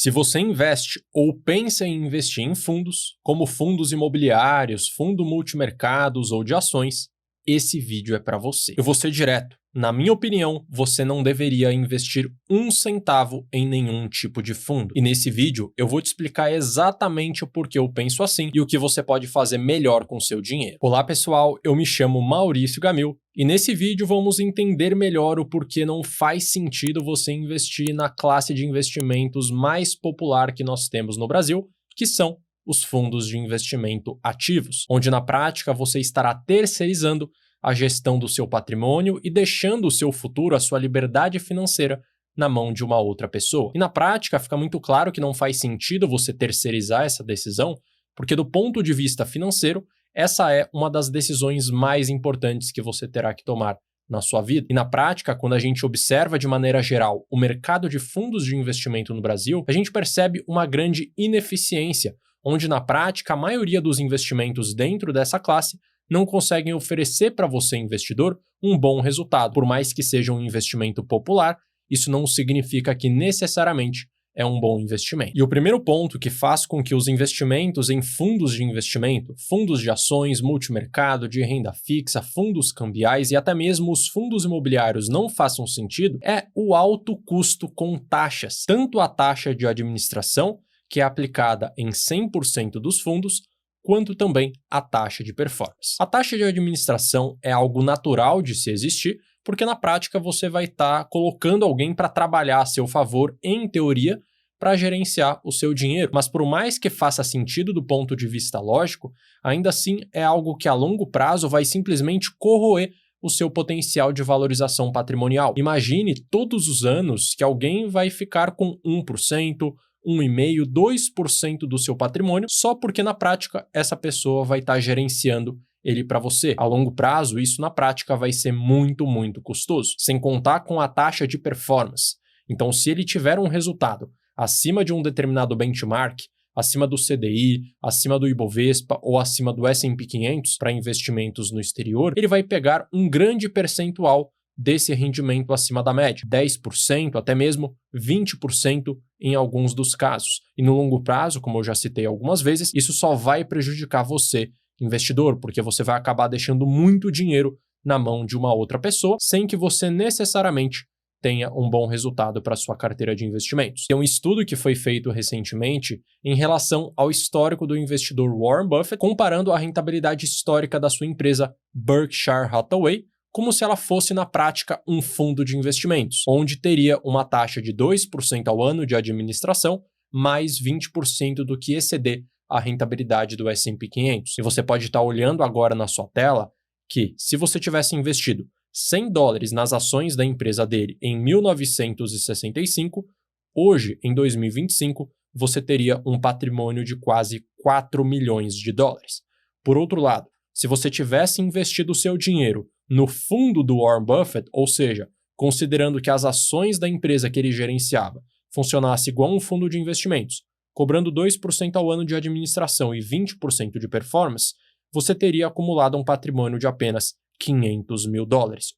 Se você investe ou pensa em investir em fundos, como fundos imobiliários, fundo multimercados ou de ações, esse vídeo é para você. Eu vou ser direto. Na minha opinião, você não deveria investir um centavo em nenhum tipo de fundo. E nesse vídeo eu vou te explicar exatamente o porquê eu penso assim e o que você pode fazer melhor com seu dinheiro. Olá pessoal, eu me chamo Maurício Gamil e nesse vídeo vamos entender melhor o porquê não faz sentido você investir na classe de investimentos mais popular que nós temos no Brasil, que são os fundos de investimento ativos, onde na prática você estará terceirizando a gestão do seu patrimônio e deixando o seu futuro, a sua liberdade financeira, na mão de uma outra pessoa. E na prática fica muito claro que não faz sentido você terceirizar essa decisão, porque do ponto de vista financeiro, essa é uma das decisões mais importantes que você terá que tomar na sua vida. E na prática, quando a gente observa de maneira geral o mercado de fundos de investimento no Brasil, a gente percebe uma grande ineficiência, onde na prática a maioria dos investimentos dentro dessa classe não conseguem oferecer para você, investidor, um bom resultado. Por mais que seja um investimento popular, isso não significa que necessariamente é um bom investimento. E o primeiro ponto que faz com que os investimentos em fundos de investimento, fundos de ações, multimercado, de renda fixa, fundos cambiais e até mesmo os fundos imobiliários não façam sentido é o alto custo com taxas. Tanto a taxa de administração, que é aplicada em 100% dos fundos, quanto também a taxa de performance. A taxa de administração é algo natural de se existir, porque na prática você vai estar colocando alguém para trabalhar a seu favor, em teoria, para gerenciar o seu dinheiro. Mas por mais que faça sentido do ponto de vista lógico, ainda assim é algo que a longo prazo vai simplesmente corroer o seu potencial de valorização patrimonial. Imagine todos os anos que alguém vai ficar com 1%, 1,5%, 2% do seu patrimônio, só porque na prática essa pessoa vai estar gerenciando ele para você. A longo prazo, isso na prática vai ser muito, muito custoso, sem contar com a taxa de performance. Então, se ele tiver um resultado acima de um determinado benchmark, acima do CDI, acima do Ibovespa ou acima do S&P 500 para investimentos no exterior, ele vai pegar um grande percentual desse rendimento acima da média, 10%, até mesmo 20% em alguns dos casos. E no longo prazo, como eu já citei algumas vezes, isso só vai prejudicar você, investidor, porque você vai acabar deixando muito dinheiro na mão de uma outra pessoa, sem que você necessariamente tenha um bom resultado para sua carteira de investimentos. Tem um estudo que foi feito recentemente em relação ao histórico do investidor Warren Buffett, comparando a rentabilidade histórica da sua empresa Berkshire Hathaway, como se ela fosse, na prática, um fundo de investimentos, onde teria uma taxa de 2% ao ano de administração, mais 20% do que exceder a rentabilidade do S&P 500. E você pode estar olhando agora na sua tela que, se você tivesse investido $100 nas ações da empresa dele em 1965, hoje, em 2025, você teria um patrimônio de quase 4 milhões de dólares. Por outro lado, se você tivesse investido o seu dinheiro no fundo do Warren Buffett, ou seja, considerando que as ações da empresa que ele gerenciava funcionasse igual um fundo de investimentos, cobrando 2% ao ano de administração e 20% de performance, você teria acumulado um patrimônio de apenas $500 mil,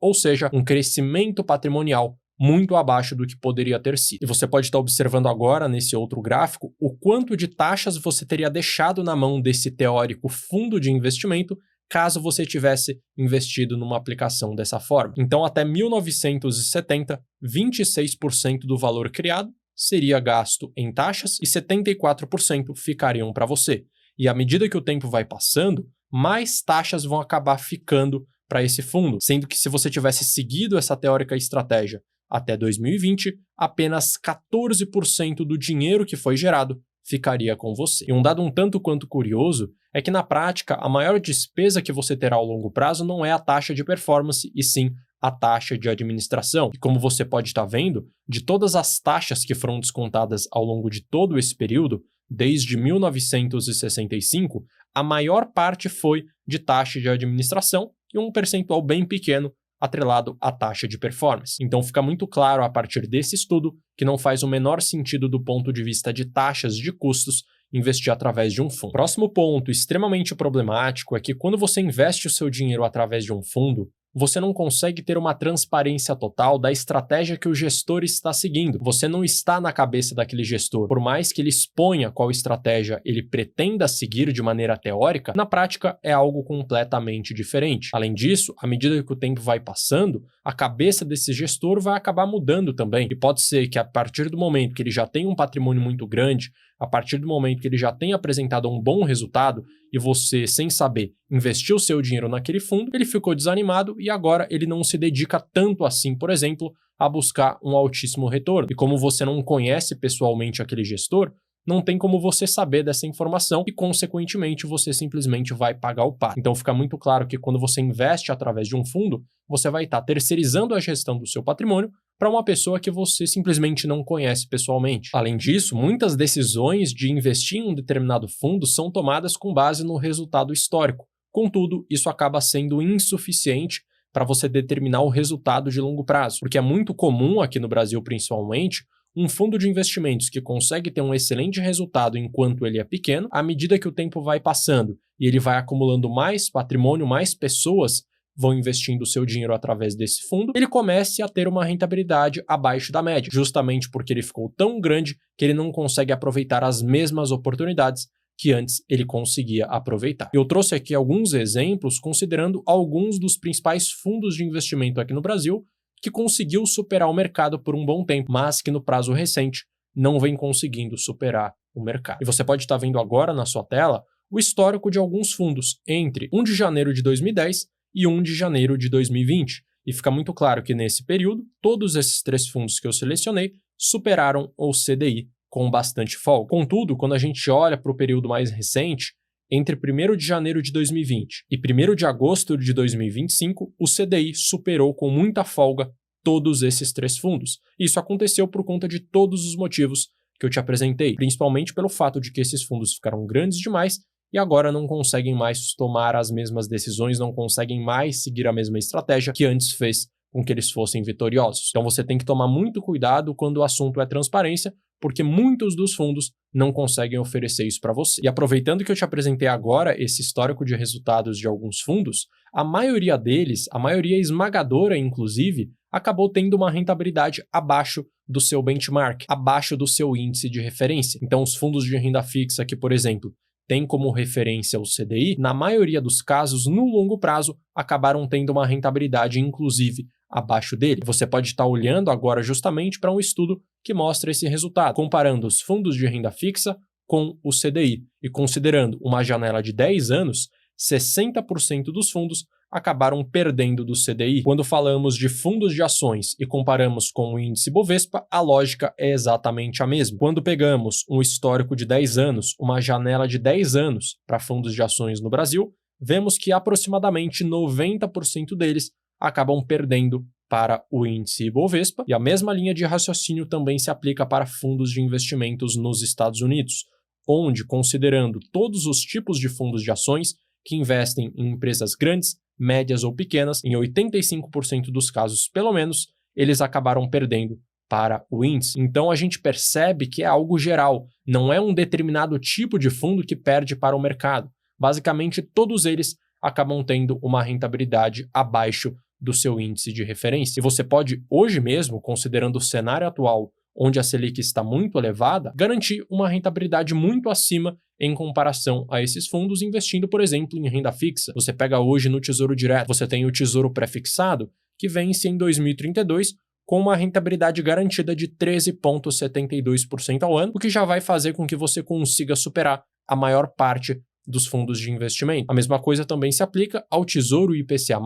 ou seja, um crescimento patrimonial muito abaixo do que poderia ter sido. E você pode estar observando agora, nesse outro gráfico, o quanto de taxas você teria deixado na mão desse teórico fundo de investimento caso você tivesse investido numa aplicação dessa forma. Então, até 1970, 26% do valor criado seria gasto em taxas e 74% ficariam para você. E à medida que o tempo vai passando, mais taxas vão acabar ficando para esse fundo, sendo que se você tivesse seguido essa teórica estratégia até 2020, apenas 14% do dinheiro que foi gerado ficaria com você. E um dado um tanto quanto curioso é que, na prática, a maior despesa que você terá ao longo prazo não é a taxa de performance, e sim a taxa de administração. E como você pode estar vendo, de todas as taxas que foram descontadas ao longo de todo esse período, desde 1965, a maior parte foi de taxa de administração e um percentual bem pequeno atrelado à taxa de performance. Então fica muito claro a partir desse estudo que não faz o menor sentido do ponto de vista de taxas de custos investir através de um fundo. Próximo ponto extremamente problemático é que quando você investe o seu dinheiro através de um fundo, você não consegue ter uma transparência total da estratégia que o gestor está seguindo. Você não está na cabeça daquele gestor. Por mais que ele exponha qual estratégia ele pretenda seguir de maneira teórica, na prática é algo completamente diferente. Além disso, à medida que o tempo vai passando, a cabeça desse gestor vai acabar mudando também. E pode ser que a partir do momento que ele já tem um patrimônio muito grande, a partir do momento que ele já tem apresentado um bom resultado e você, sem saber, investiu o seu dinheiro naquele fundo, ele ficou desanimado e agora ele não se dedica tanto assim, por exemplo, a buscar um altíssimo retorno. E como você não conhece pessoalmente aquele gestor, não tem como você saber dessa informação e, consequentemente, você simplesmente vai pagar o pato. Então fica muito claro que quando você investe através de um fundo, você vai estar terceirizando a gestão do seu patrimônio para uma pessoa que você simplesmente não conhece pessoalmente. Além disso, muitas decisões de investir em um determinado fundo são tomadas com base no resultado histórico. Contudo, isso acaba sendo insuficiente para você determinar o resultado de longo prazo, porque é muito comum aqui no Brasil, principalmente, um fundo de investimentos que consegue ter um excelente resultado enquanto ele é pequeno, à medida que o tempo vai passando e ele vai acumulando mais patrimônio, mais pessoas vão investindo o seu dinheiro através desse fundo, ele comece a ter uma rentabilidade abaixo da média, justamente porque ele ficou tão grande que ele não consegue aproveitar as mesmas oportunidades que antes ele conseguia aproveitar. Eu trouxe aqui alguns exemplos considerando alguns dos principais fundos de investimento aqui no Brasil que conseguiu superar o mercado por um bom tempo, mas que no prazo recente não vem conseguindo superar o mercado. E você pode estar vendo agora na sua tela o histórico de alguns fundos entre 1 de janeiro de 2010 e 1 de janeiro de 2020. E fica muito claro que nesse período, todos esses 3 fundos que eu selecionei superaram o CDI com bastante folga. Contudo, quando a gente olha para o período mais recente, entre 1º de janeiro de 2020 e 1º de agosto de 2025, o CDI superou com muita folga todos esses 3 fundos. Isso aconteceu por conta de todos os motivos que eu te apresentei, principalmente pelo fato de que esses fundos ficaram grandes demais e agora não conseguem mais tomar as mesmas decisões, não conseguem mais seguir a mesma estratégia que antes fez com que eles fossem vitoriosos. Então você tem que tomar muito cuidado quando o assunto é transparência, porque muitos dos fundos não conseguem oferecer isso para você. E aproveitando que eu te apresentei agora esse histórico de resultados de alguns fundos, a maioria deles, a maioria esmagadora inclusive, acabou tendo uma rentabilidade abaixo do seu benchmark, abaixo do seu índice de referência. Então os fundos de renda fixa que, por exemplo, tem como referência o CDI, na maioria dos casos, no longo prazo, acabaram tendo uma rentabilidade, inclusive, abaixo dele. Você pode estar olhando agora justamente para um estudo que mostra esse resultado, comparando os fundos de renda fixa com o CDI. E considerando uma janela de 10 anos, 60% dos fundos acabaram perdendo do CDI. Quando falamos de fundos de ações e comparamos com o índice Bovespa, a lógica é exatamente a mesma. Quando pegamos um histórico de 10 anos, uma janela de 10 anos para fundos de ações no Brasil, vemos que aproximadamente 90% deles acabam perdendo para o índice Bovespa, e a mesma linha de raciocínio também se aplica para fundos de investimentos nos Estados Unidos, onde, considerando todos os tipos de fundos de ações que investem em empresas grandes, médias ou pequenas, em 85% dos casos, pelo menos, eles acabaram perdendo para o índice. Então a gente percebe que é algo geral, não é um determinado tipo de fundo que perde para o mercado. Basicamente, todos eles acabam tendo uma rentabilidade abaixo do seu índice de referência. E você pode, hoje mesmo, considerando o cenário atual, onde a Selic está muito elevada, garantir uma rentabilidade muito acima em comparação a esses fundos, investindo, por exemplo, em renda fixa. Você pega hoje no Tesouro Direto, você tem o Tesouro Prefixado, que vence em 2032 com uma rentabilidade garantida de 13,72% ao ano, o que já vai fazer com que você consiga superar a maior parte dos fundos de investimento. A mesma coisa também se aplica ao Tesouro IPCA+,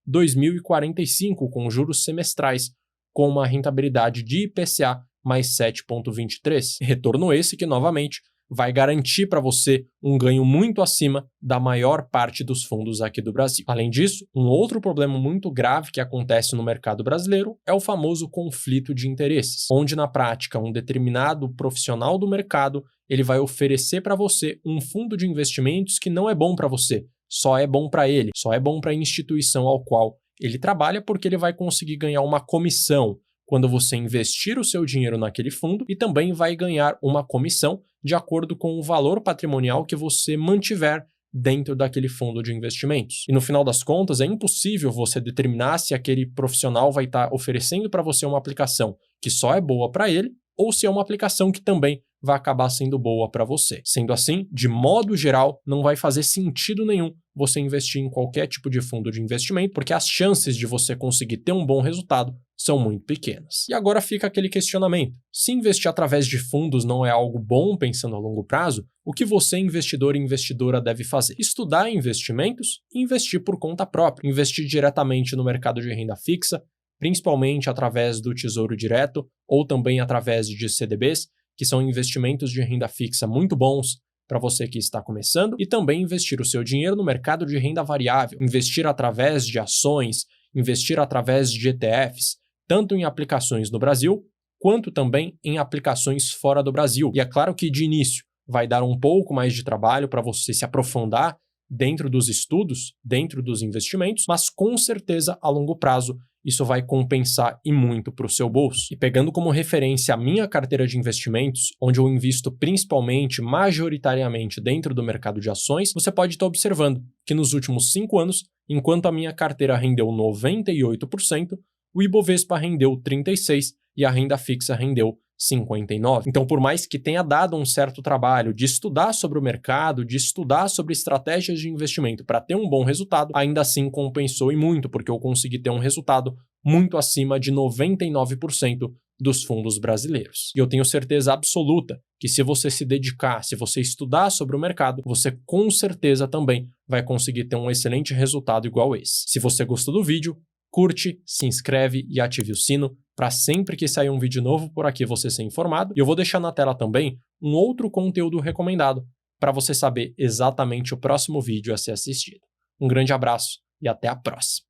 2045, com juros semestrais, com uma rentabilidade de IPCA mais 7,23. Retorno esse que, novamente, vai garantir para você um ganho muito acima da maior parte dos fundos aqui do Brasil. Além disso, um outro problema muito grave que acontece no mercado brasileiro é o famoso conflito de interesses, onde na prática um determinado profissional do mercado ele vai oferecer para você um fundo de investimentos que não é bom para você, só é bom para ele, só é bom para a instituição ao qual ele trabalha, porque ele vai conseguir ganhar uma comissão quando você investir o seu dinheiro naquele fundo e também vai ganhar uma comissão de acordo com o valor patrimonial que você mantiver dentro daquele fundo de investimentos. E no final das contas, é impossível você determinar se aquele profissional vai estar oferecendo para você uma aplicação que só é boa para ele ou se é uma aplicação que também vai acabar sendo boa para você. Sendo assim, de modo geral, não vai fazer sentido nenhum você investir em qualquer tipo de fundo de investimento, porque as chances de você conseguir ter um bom resultado são muito pequenas. E agora fica aquele questionamento. Se investir através de fundos não é algo bom pensando a longo prazo, o que você, investidor e investidora, deve fazer? Estudar investimentos e investir por conta própria. Investir diretamente no mercado de renda fixa, principalmente através do Tesouro Direto ou também através de CDBs, que são investimentos de renda fixa muito bons para você que está começando, e também investir o seu dinheiro no mercado de renda variável, investir através de ações, investir através de ETFs, tanto em aplicações no Brasil, quanto também em aplicações fora do Brasil. E é claro que de início vai dar um pouco mais de trabalho para você se aprofundar dentro dos estudos, dentro dos investimentos, mas com certeza a longo prazo isso vai compensar e muito para o seu bolso. E pegando como referência a minha carteira de investimentos, onde eu invisto principalmente, majoritariamente dentro do mercado de ações, você pode estar observando que nos últimos 5 anos, enquanto a minha carteira rendeu 98%, o Ibovespa rendeu 36% e a renda fixa rendeu 59%. Então, por mais que tenha dado um certo trabalho de estudar sobre o mercado, de estudar sobre estratégias de investimento para ter um bom resultado, ainda assim compensou e muito, porque eu consegui ter um resultado muito acima de 99% dos fundos brasileiros. E eu tenho certeza absoluta que se você se dedicar, se você estudar sobre o mercado, você com certeza também vai conseguir ter um excelente resultado igual esse. Se você gostou do vídeo, curte, se inscreve e ative o sino para sempre que sair um vídeo novo por aqui você ser informado. E eu vou deixar na tela também um outro conteúdo recomendado para você saber exatamente o próximo vídeo a ser assistido. Um grande abraço e até a próxima!